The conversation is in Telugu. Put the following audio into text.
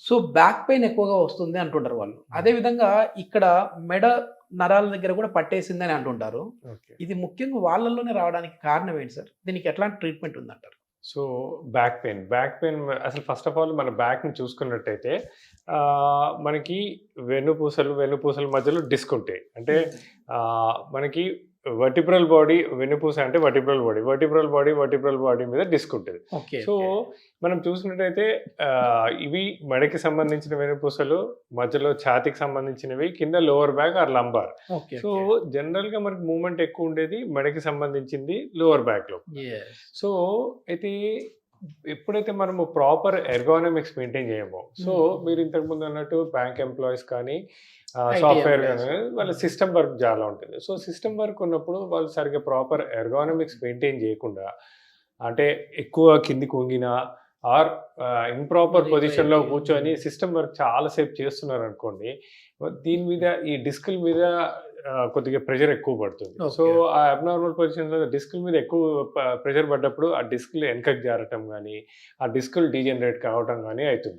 సో బ్యాక్ పెయిన్ ఎక్కువగా వస్తుంది అంటుంటారు వాళ్ళు. అదే విధంగా ఇక్కడ మెడ నరాల దగ్గర కూడా పట్టేసిందని అంటుంటారు. ఓకే. ఇది ముఖ్యంగా వాళ్ళలోనే రావడానికి కారణం ఏంటి సార్? దీనికి ఎట్లాంటి ట్రీట్మెంట్ ఉందంటారు? సో బ్యాక్ పెయిన్ అసలు ఫస్ట్ ఆఫ్ ఆల్ మన బ్యాక్‌ని చూసుకున్నట్టయితే మనకి వెన్నుపూసల మధ్యలో డిస్క్ ఉంటాయి. అంటే మనకి వెన్నుపూస అంటే వర్టిబ్రల్ బాడీ మీద డిస్క్ ఉంటది. ఓకే. సో, మనం చూసినట్టయితే ఇవి మెడకి సంబంధించిన వెన్నుపూసలు, మధ్యలో ఛాతీకి సంబంధించినవి, కింద lower back or lumbar. Okay. So, జనరల్‌గా మనకి మూవ్‌మెంట్ ఎక్కువ ఉండేది మెడకి సంబంధించింది లోవర్ బ్యాక్‌లో. యెస్. సో, అయితే ఎప్పుడైతే మనము ప్రాపర్ ఎర్గోనామిక్స్ మెయింటైన్ చేయమో, సో మీరు ఇంతకుముందు అన్నట్టు బ్యాంక్ ఎంప్లాయీస్ కానీ, IT సాఫ్ట్‌వేర్ ఎంప్లాయీస్. గానీ వాళ్ళ సిస్టమ్ వర్క్ చాలా ఉంటుంది. సో, సిస్టమ్ వర్క్ ఉన్నప్పుడు వాళ్ళు సరిగ్గా ప్రాపర్ ఎర్గోనామిక్స్ మెయింటైన్ చేయకుండా, అంటే ఎక్కువ కిందికి వంగినా ఆర్ ఇంప్రాపర్ మరి పొజిషన్‌లో పైకి కూర్చొని సిస్టమ్ వర్క్ చాలా సేపు చేస్తున్నారనుకోండి, దీని మీద ఈ డిస్కుల మీద కొద్దిగా ప్రెషర్ ఎక్కువ పడుతుంది. So, okay. ఆ అబ్నార్మల్ పొజిషన్‌లో డిస్కుల మీద ఎక్కువ ప్రెషర్ పడ్డప్పుడు ఆ డిస్కులు వెనకకి జారటం గానీ, ఆ డిస్కులు డీజనరేట్ కావటం గానీ అయితుంది.